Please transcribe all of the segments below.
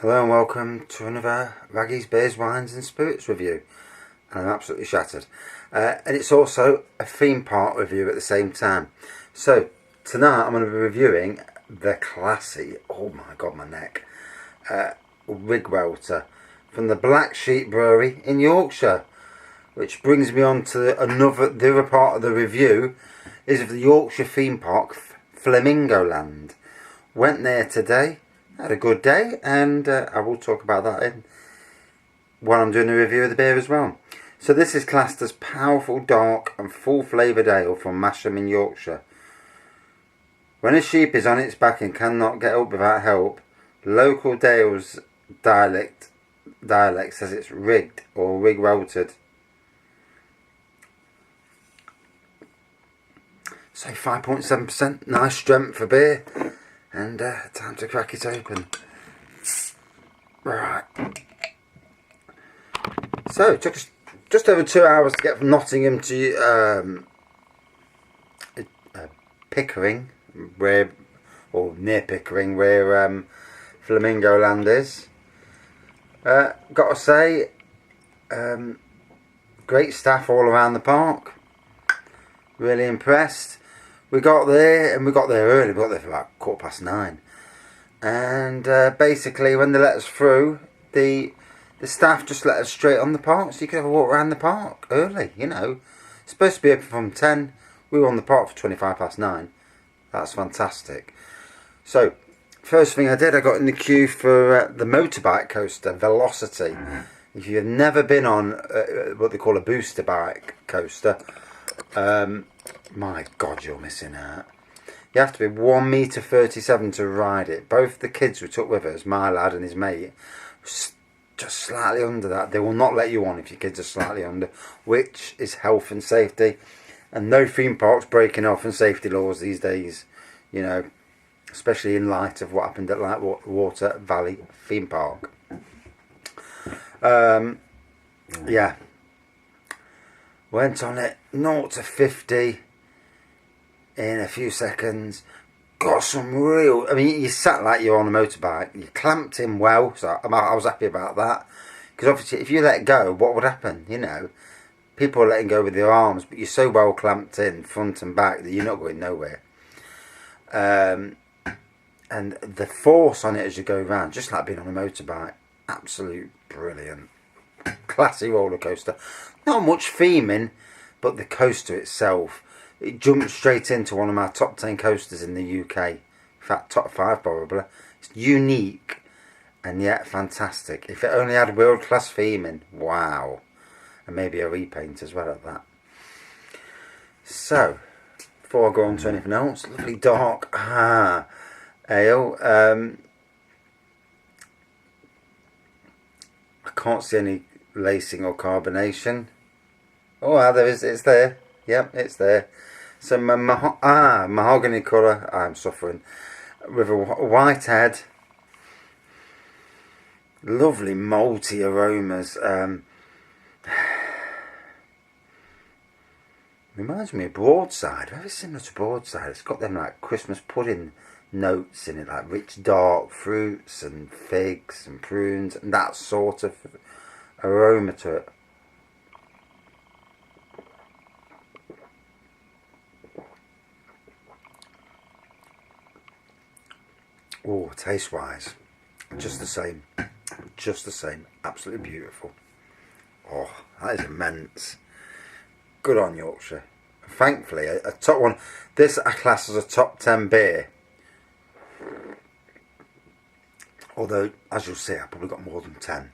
Hello and welcome to another Raggy's Beers, Wines and Spirits review. And I'm absolutely shattered. And it's also a theme park review at the same time. So tonight I'm going to be reviewing the classy, oh my god my neck, Riggwelter from the Black Sheep Brewery in Yorkshire. Which brings me on to the other part of the review is of the Yorkshire theme park Flamingo Land. Went there today. Had a good day, and I will talk about that while I'm doing a review of the beer as well. So this is classed as powerful, dark and full flavoured ale from Masham in Yorkshire. When a sheep is on its back and cannot get up without help, local Dales dialect says it's rigged or rig-weltered. So 5.7%, nice strength for beer. And time to crack it open. Right. So it took us just over 2 hours to get from Nottingham to Pickering, near Pickering, where Flamingo Land is. Got to say, great staff all around the park. Really impressed. We got there early. We got there for about 9:15, and basically when they let us through, the staff just let us straight on the park, so you could have a walk around the park early. You know, it's supposed to be open from 10. We were on the park for 9:25. That's fantastic. So first thing I did, I got in the queue for the motorbike coaster, Velocity. If you've never been on what they call a booster bike coaster, my god, you're missing out. You have to be 1.37 m to ride it. Both the kids we took with us, my lad and his mate, just slightly under that. They will not let you on if your kids are slightly under, which is health and safety. And no theme parks breaking health and safety laws these days, you know, especially in light of what happened at Lightwater Valley theme park. Yeah. Went on it 0 to 50 in a few seconds. Got some real... I mean, you sat like you're on a motorbike. You clamped in well, so I was happy about that. Because obviously, if you let go, what would happen? You know, people are letting go with their arms, but you're so well clamped in, front and back, that you're not going nowhere. And the force on it as you go round, just like being on a motorbike, absolute brilliant. Classy roller coaster. Not much theming, but the coaster itself, it jumped straight into one of my top 10 coasters in the UK. In fact, top 5 probably. It's unique and yet fantastic. If it only had world class theming, wow. And maybe a repaint as well at that. So, before I go on to anything else, lovely dark ale. I can't see any lacing or carbonation. Oh, there is. It's there. Yep, it's there. Some mahogany colour. I'm suffering. With a white head. Lovely malty aromas. Reminds me of Broadside. Very similar to Broadside. It's got them like Christmas pudding notes in it, like rich dark fruits and figs and prunes and that sort of aroma to it. Oh, taste wise, just the same, absolutely beautiful. Oh, that is immense. Good on Yorkshire. Thankfully, a top one. This I class as a top 10 beer. Although, as you'll see, I probably got more than 10.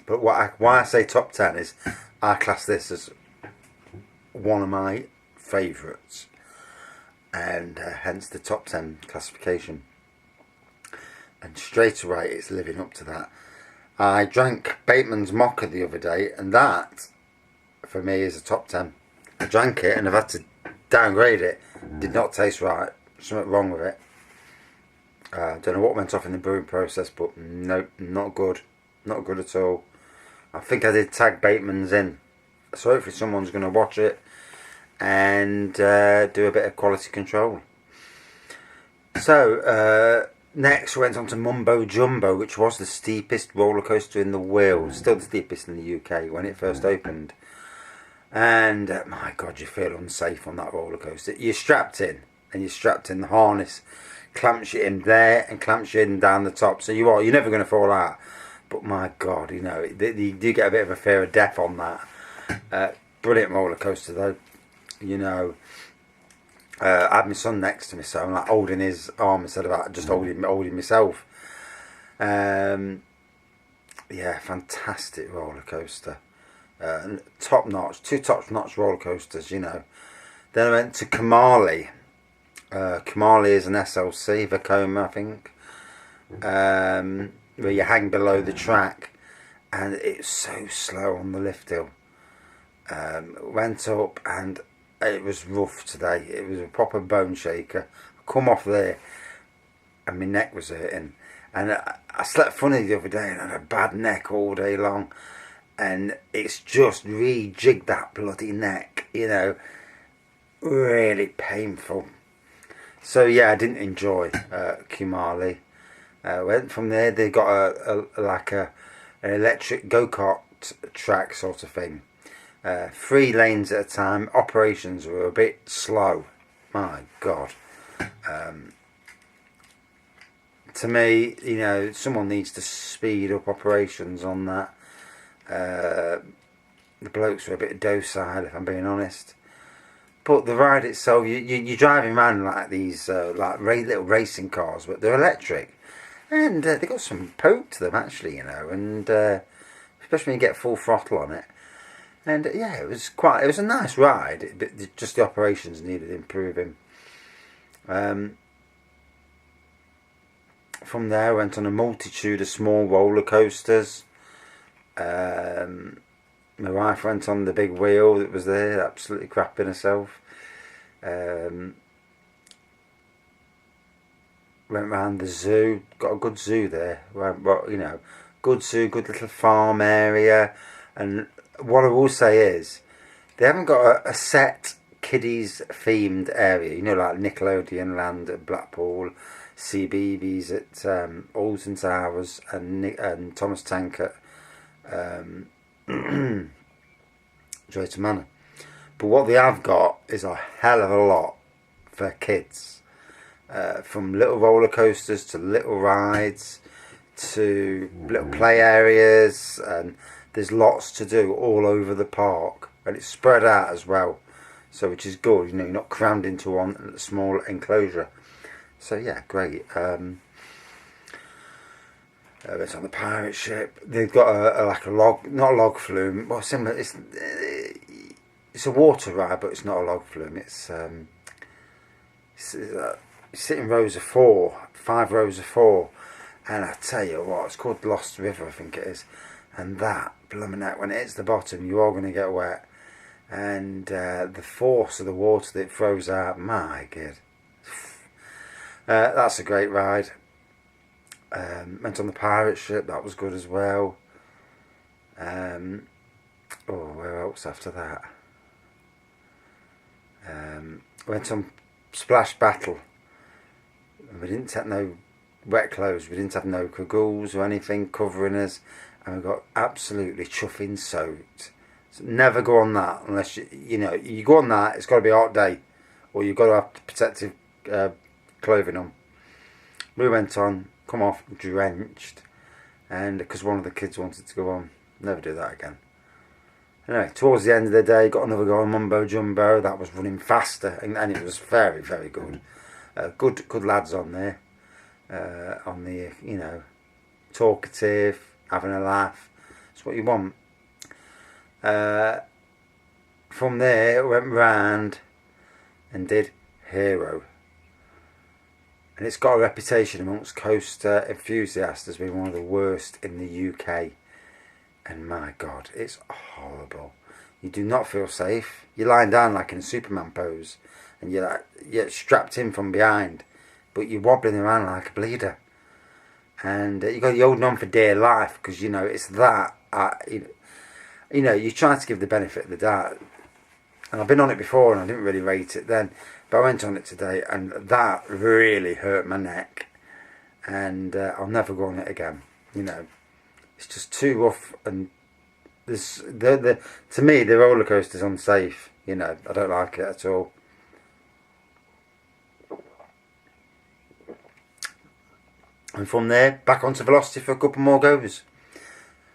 But why I say top 10 is I class this as one of my favourites. And hence the top 10 classification. And straight away it's living up to that. I drank Bateman's Mocha the other day, and that, for me, is a top 10. I drank it and I've had to downgrade it. Did not taste right. Something wrong with it. Don't know what went off in the brewing process, but no, not good. Not good at all. I think I did tag Bateman's in. So hopefully someone's going to watch it and do a bit of quality control. So, Next, we went on to Mumbo Jumbo, which was the steepest roller coaster in the world. Still the steepest in the UK when it first opened. And my God, you feel unsafe on that roller coaster. You're strapped in, and you're strapped in the harness. Clamps you in there and clamps you in down the top. So you're never going to fall out. But my God, you do get a bit of a fear of death on that. Brilliant roller coaster though. I had my son next to me, so I'm like holding his arm instead of just holding myself. Yeah, fantastic roller coaster. Top notch, 2 top notch roller coasters. Then I went to Kamali. Kamali is an SLC, Vekoma, I think, where you hang below the track, and it's so slow on the lift hill. Went up and it was rough today. It was a proper bone shaker. I come off there and my neck was hurting, and I slept funny the other day and I had a bad neck all day long, and it's just rejigged that bloody neck, really painful. So yeah, I didn't enjoy Kumali. Went from there. They got an electric go-kart track sort of thing. 3 lanes at a time. Operations were a bit slow. My God. To me, someone needs to speed up operations on that. The blokes were a bit docile, if I'm being honest. But the ride itself, you're driving around like these little racing cars, but they're electric, and they got some poke to them actually, and especially when you get full throttle on it. And yeah, it was a nice ride, but just the operations needed improving. From there, I went on a multitude of small roller coasters. My wife went on the big wheel that was there, absolutely crapping herself. Went round the zoo, got a good zoo there. Good zoo, good little farm area. And what I will say is, they haven't got a set kiddies themed area, like Nickelodeon Land at Blackpool, CBeebies at Alton Towers, and Thomas Tank at Drayton Manor. But what they have got is a hell of a lot for kids, from little roller coasters to little rides to little play areas, and there's lots to do all over the park, and it's spread out as well, so which is good. You're not crammed into one small enclosure. So yeah, great. It's on the pirate ship. They've got a log, not a log flume. Well, similar. It's a water ride, but it's not a log flume. You sit in rows of 4, 5 rows of 4, and I tell you what, it's called Lost River, I think it is. And that blooming heck, when it hits the bottom, you are going to get wet, and the force of the water that it throws out, my God. That's a great ride. Went on the pirate ship, that was good as well. Where else after that? Went on Splash Battle. We didn't take no wet clothes, we didn't have no cagoule or anything covering us, and we got absolutely chuffing soaked. So never go on that unless you go on that, it's got to be a hot day, or you've got to have protective clothing on. We went on, come off drenched, and because one of the kids wanted to go on, never do that again. Anyway, towards the end of the day, got another go on Mumbo Jumbo. That was running faster, and it was very, very good. Good lads on there, on the talkative, having a laugh. That's what you want. From there, went round and did Hero. And it's got a reputation amongst coaster enthusiasts as being one of the worst in the UK. And my God, it's horrible. You do not feel safe. You're lying down like in a Superman pose, and you're strapped in from behind, but you're wobbling around like a bleeder. And you've got you holding on for dear life, because it's that. You try to give the benefit of the doubt. And I've been on it before, and I didn't really rate it then. But I went on it today, and that really hurt my neck. and I'll never go on it again. You know, it's just too rough, and to me the roller coaster's unsafe. You know, I don't like it at all. And from there, back onto Velocity for a couple more goes.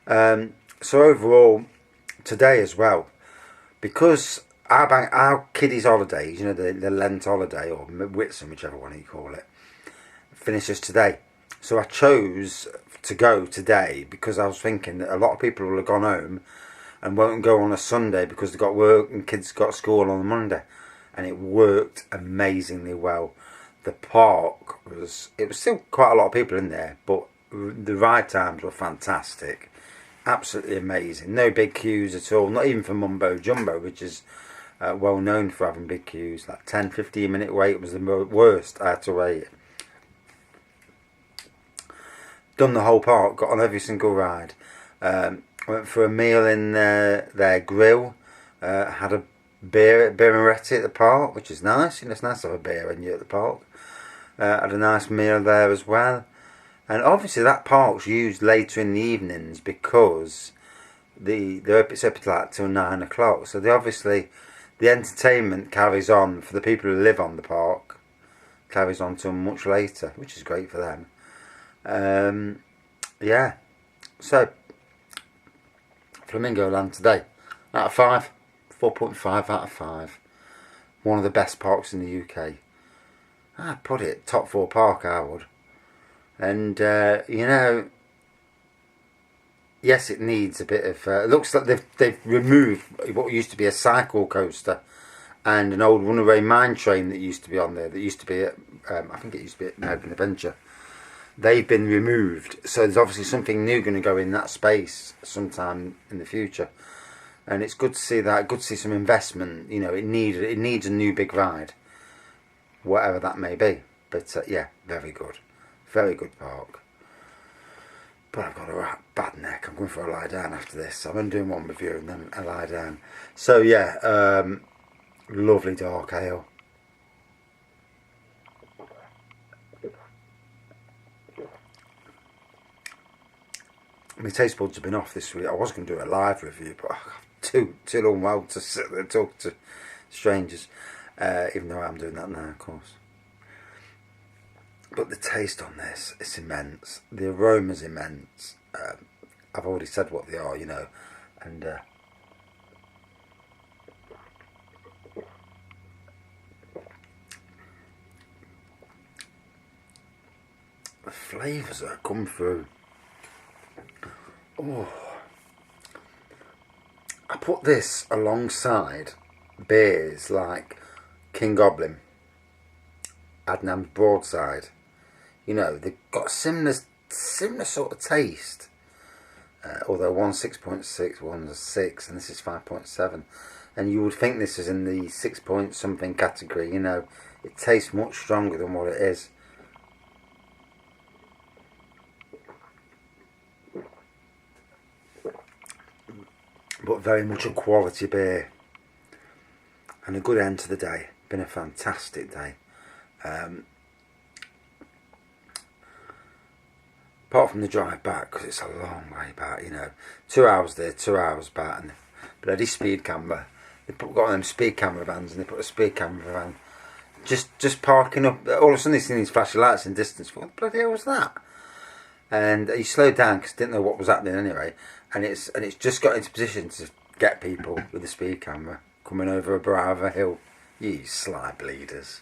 So overall, today as well, because our kiddies' holidays, you know, the Lent holiday or Whitsun, whichever one you call it, finishes today. So I chose to go today because I was thinking that a lot of people will have gone home and won't go on a Sunday because they've got work and kids got school on a Monday. And it worked amazingly well. The park it was still quite a lot of people in there, but the ride times were fantastic. Absolutely amazing. No big queues at all, not even for Mumbo Jumbo, which is well known for having big queues. Like 10-15 minute wait was the worst I had to wait. Done the whole park, got on every single ride. Went for a meal in their grill. Had a beer Moretti at the park, which is nice. You know, it's nice to have a beer when you're at the park. Had a nice meal there as well. And obviously that park's used later in the evenings because it's open like till 9 o'clock. So the entertainment carries on for the people who live on the park. Carries on till much later, which is great for them. Yeah. So Flamingo Land today, out of 5, 4.5 out of 5. One of the best parks in the UK. I'd put it top 4 park, I would. And you know, yes, it needs a bit of. It looks like they've removed what used to be a cycle coaster and an old runaway mine train that used to be on there. That used to be at, I think it used to be at American Adventure. They've been removed, so there's obviously something new going to go in that space sometime in the future. And it's good to see that. Good to see some investment. You know, it needs a new big ride, whatever that may be. But yeah, very good. Very good park. But I've got a bad neck. I'm going for a lie down after this. I'm going to do one review and then a lie down. So yeah, lovely dark ale. My taste buds have been off this week. I was going to do a live review, but too unwell to sit there and talk to strangers. Even though I'm doing that now, of course. But the taste on this is immense. The aroma's immense. I've already said what they are, you know. And the flavours that come through. Oh. I put this alongside beers like King Goblin, Adnam's Broadside. You know, they've got similar sort of taste. Although one's 6.6, one's a 6, and this is 5.7. And you would think this is in the 6 point something category, you know. It tastes much stronger than what it is. But very much a quality beer. And a good end to the day. Been a fantastic day. Apart from the drive back, because it's a long way back, you know. 2 hours there, 2 hours back, and bloody speed camera. They got them speed camera vans, and they put a speed camera van just parking up. All of a sudden, they see these flashing lights in distance. What the bloody hell was that? And he slowed down because didn't know what was happening anyway. And it's just got into position to get people with the speed camera coming over a brow of a hill. You sly bleeders.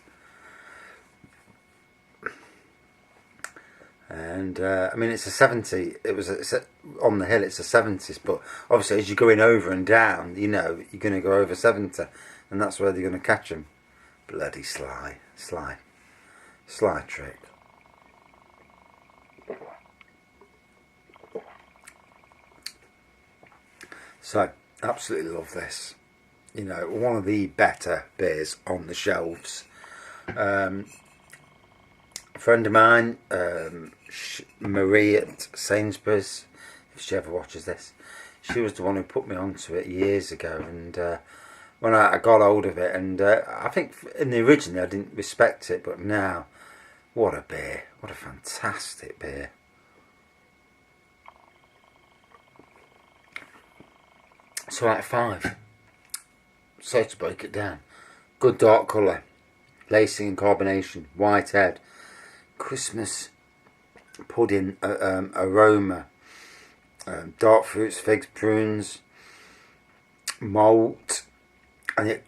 And I mean, it's a 70. It's on the hill. It's a 70s, but obviously as you're going over and down, you know you're going to go over 70, and that's where they're going to catch them. Bloody sly trick. So absolutely love this. You know, one of the better beers on the shelves. A friend of mine, Marie at Sainsbury's, if she ever watches this, she was the one who put me onto it years ago. And when I got hold of it, and I think in the original I didn't respect it, but now, what a beer! What a fantastic beer. So out of 5. So to break it down. Good dark colour. Lacing and carbonation. White head. Christmas pudding aroma. Dark fruits, figs, prunes. Malt. And it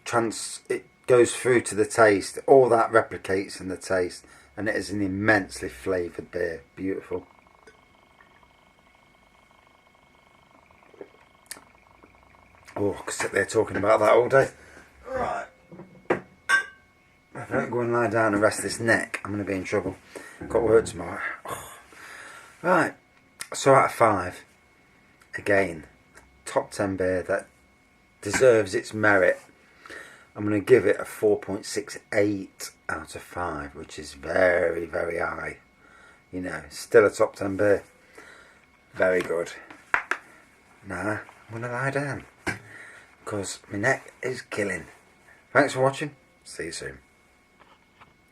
goes through to the taste. All that replicates in the taste. And it is an immensely flavoured beer. Beautiful. Oh, I could sit there talking about that all day. Right. If I don't go and lie down and rest this neck, I'm going to be in trouble. Got work tomorrow. Oh. Right. So out of 5. Again, top 10 beer that deserves its merit. I'm going to give it a 4.68 out of 5, which is very, very high. You know, still a top 10 beer. Very good. Now, I'm going to lie down because my neck is killing. Thanks for watching. See you soon.